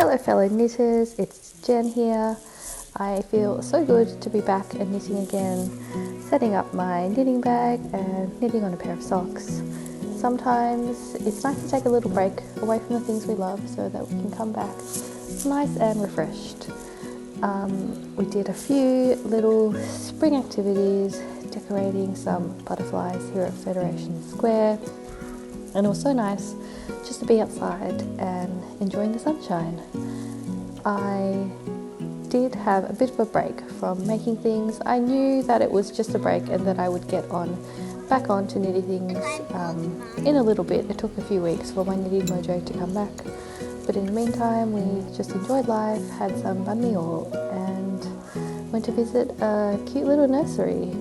Hello fellow knitters, it's Jen here. I feel so good to be back and knitting again, setting up my knitting bag and knitting on a pair of socks. Sometimes it's nice to take a little break away from the things we love so that we can come back nice and refreshed. We did a few little spring activities, decorating some butterflies here at Federation Square, and it was so nice just to be outside and enjoying the sunshine. I did have a bit of a break from making things. I knew that it was just a break and that I would get back on to knitting things in a little bit. It took a few weeks for my knitting mojo to come back, but in the meantime we just enjoyed life, had some banh mi all, and went to visit a cute little nursery.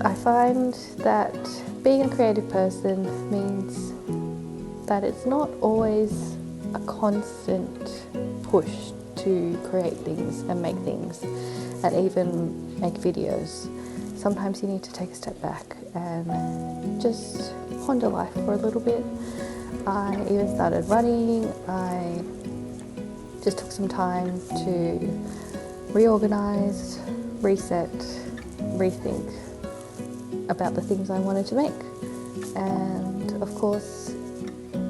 I find that being a creative person means that it's not always a constant push to create things and make things and even make videos. Sometimes you need to take a step back and just ponder life for a little bit. I even started running. I just took some time to reorganize, reset, rethink about the things I wanted to make. And of course,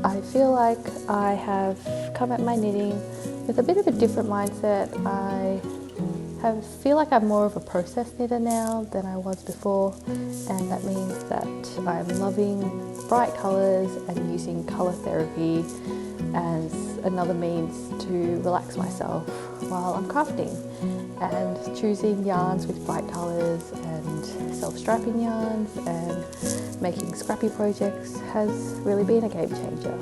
I feel like I have come at my knitting with a bit of a different mindset. I feel like I'm more of a process knitter now than I was before, and that means that I'm loving bright colours and using colour therapy as another means to relax myself while I'm crafting, and choosing yarns with bright colours and self-strapping yarns and making scrappy projects has really been a game changer.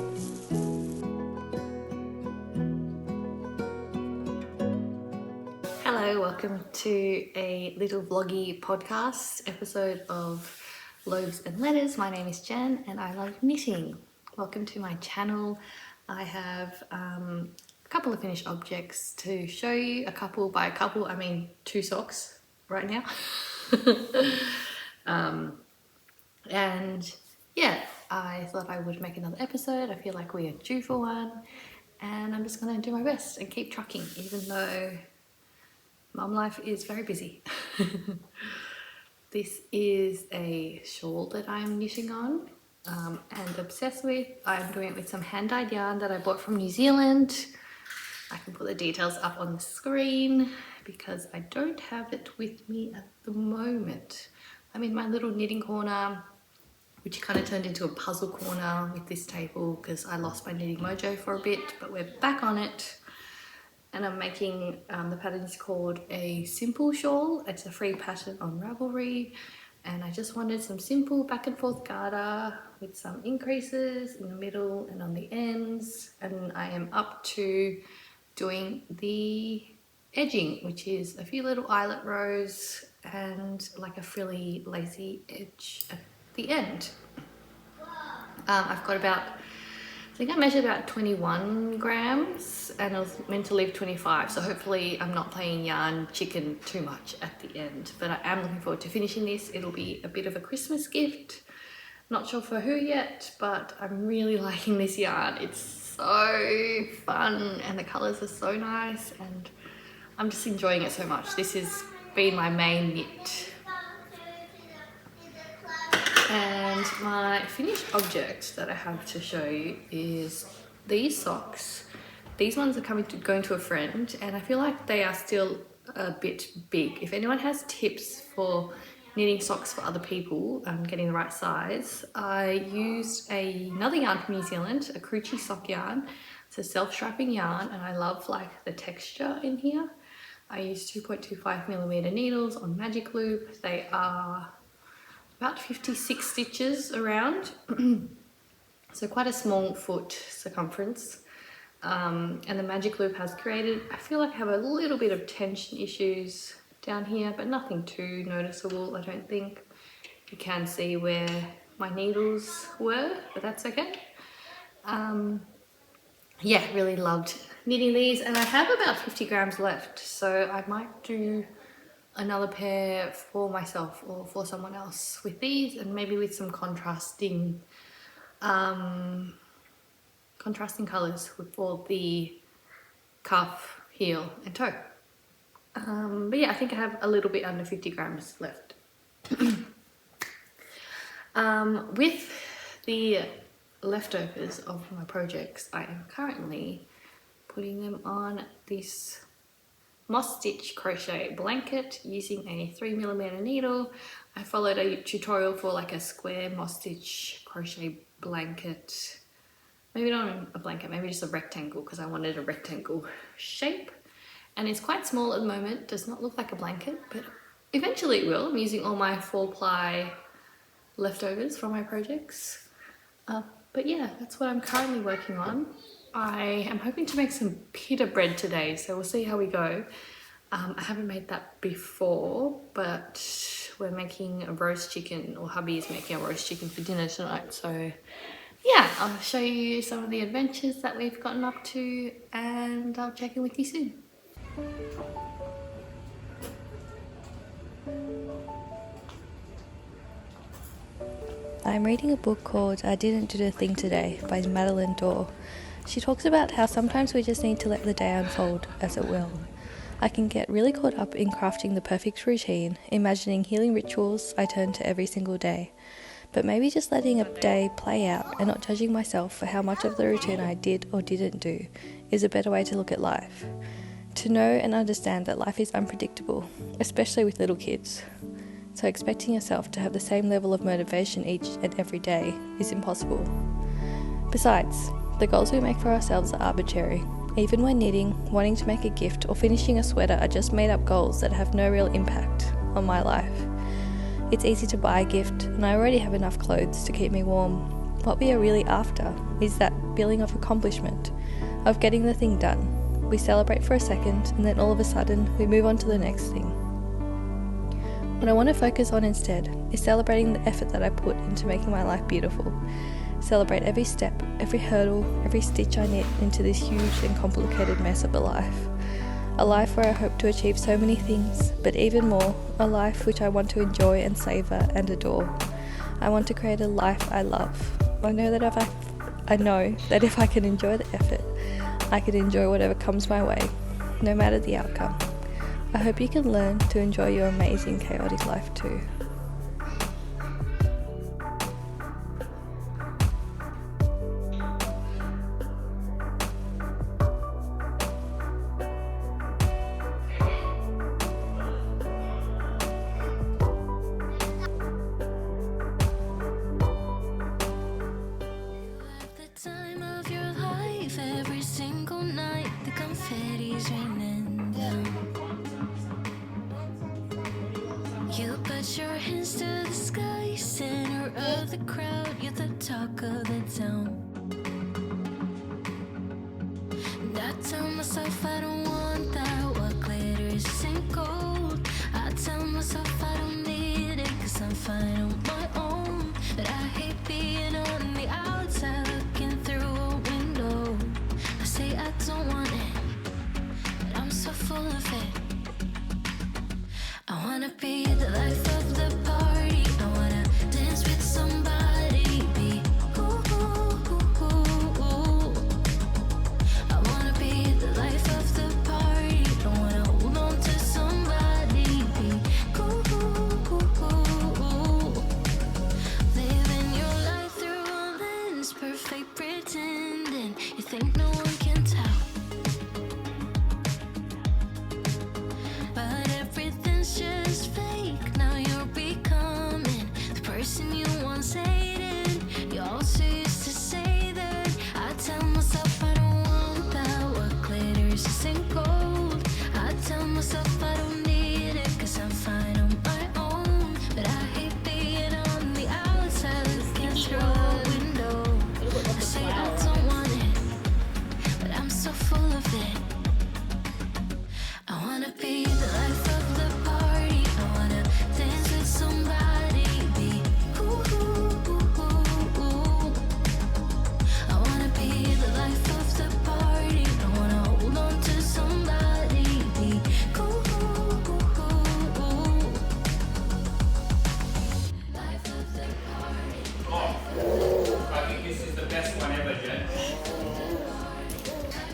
Hello, welcome to a little vloggy podcast episode of Loaves and Letters. My name is Jen and I love knitting. Welcome to my channel. I have a couple of finished objects to show you. A couple, by a couple I mean 2 socks right now. And yeah, I thought I would make another episode. I feel like we are due for one, and I'm just going to do my best and keep trucking, even though mum life is very busy. This is a shawl that I'm knitting on and obsessed with. I'm doing it with some hand-dyed yarn that I bought from New Zealand. I can put the details up on the screen because I don't have it with me at the moment. I'm in my little knitting corner, which kind of turned into a puzzle corner with this table because I lost my knitting mojo for a bit, but we're back on it. And I'm making, the pattern is called a simple shawl. It's a free pattern on Ravelry. And I just wanted some simple back and forth garter with some increases in the middle and on the ends. And I am up to doing the edging, which is a few little eyelet rows and like a frilly lacy edge at the end. I've got about, I think I measured about 21 grams and I was meant to leave 25, so hopefully I'm not playing yarn chicken too much at the end, but I am looking forward to finishing this. It'll be a bit of a Christmas gift. Not sure for who yet, but I'm really liking this yarn. It's so fun and the colours are so nice and I'm just enjoying it so much. This has been my main knit. And my finished object that I have to show you is these socks. These ones are going to a friend, and I feel like they are still a bit big. If anyone has tips for knitting socks for other people, getting the right size, I used another yarn from New Zealand, a Crochet sock yarn. It's a self-strapping yarn, and I love like the texture in here. I used 2.25mm needles on magic loop. They are about 56 stitches around, so quite a small foot circumference. And the magic loop has created, I feel like I have a little bit of tension issues down here, but nothing too noticeable, I don't think. You can see where my needles were, but that's okay. Yeah, really loved knitting these, and I have about 50 grams left, so I might do another pair for myself or for someone else with these, and maybe with some contrasting colors for the calf, heel and toe. But yeah, I think I have a little bit under 50 grams left. With the leftovers of my projects, I am currently putting them on this moss stitch crochet blanket using a 3mm needle. I followed a tutorial for like a square moss stitch crochet blanket. Maybe not a blanket, maybe just a rectangle, because I wanted a rectangle shape. And it's quite small at the moment, does not look like a blanket, but eventually it will. I'm using all my 4-ply leftovers from my projects. But yeah, that's what I'm currently working on. I am hoping to make some pita bread today, so we'll see how we go. I haven't made that before, but we're making a roast chicken, or hubby is making a roast chicken for dinner tonight, so yeah, I'll show you some of the adventures that we've gotten up to, and I'll check in with you soon. I'm reading a book called I Didn't Do the Thing Today by Madeline Dorr. She talks about how sometimes we just need to let the day unfold as it will. I can get really caught up in crafting the perfect routine, imagining healing rituals I turn to every single day. But maybe just letting a day play out and not judging myself for how much of the routine I did or didn't do is a better way to look at life. To know and understand that life is unpredictable, especially with little kids. So expecting yourself to have the same level of motivation each and every day is impossible. Besides, the goals we make for ourselves are arbitrary. Even when knitting, wanting to make a gift, or finishing a sweater are just made up goals that have no real impact on my life. It's easy to buy a gift, and I already have enough clothes to keep me warm. What we are really after is that feeling of accomplishment, of getting the thing done. We celebrate for a second, and then all of a sudden, we move on to the next thing. What I want to focus on instead is celebrating the effort that I put into making my life beautiful. Celebrate every step, every hurdle, every stitch I knit into this huge and complicated mess of a life. A life where I hope to achieve so many things, but even more, a life which I want to enjoy and savour and adore. I want to create a life I love. I know that if I can enjoy the effort, I can enjoy whatever comes my way, no matter the outcome. I hope you can learn to enjoy your amazing, chaotic life too. Every single night, the confetti's raining down. You put your hands to the sky, center of the crowd. You're the talk of the town. And I tell myself I don't want that. What glitters isn't gold. I tell myself I don't need it, 'cause I'm fine on my own. But I hate being on the outside looking through a window. I say I don't want it, but I'm so full of it. I wanna be the life of the party. I wanna dance with somebody. Be ooh, ooh, ooh, ooh. I wanna be the life of the party.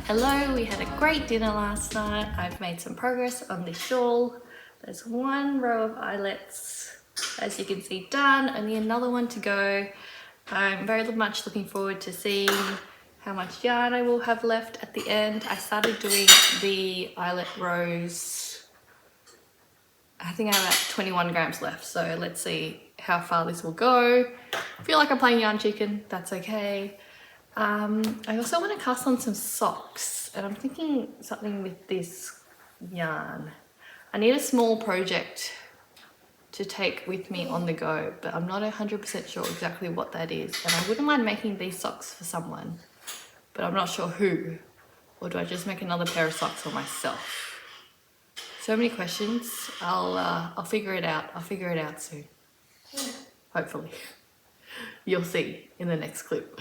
Hello, we had a great dinner last night. I've made some progress on this shawl. There's one row of eyelets, as you can see, done. Only another one to go. I'm very much looking forward to seeing how much yarn I will have left at the end. I started doing the eyelet rows. I think I have about 21 grams left, so let's see how far this will go. I feel like I'm playing yarn chicken, that's okay. I also want to cast on some socks, and I'm thinking something with this yarn. I need a small project to take with me on the go, but I'm not 100% sure exactly what that is. And I wouldn't mind making these socks for someone, but I'm not sure who. Or do I just make another pair of socks for myself? So many questions. I'll figure it out. I'll figure it out soon. Hopefully. You'll see in the next clip.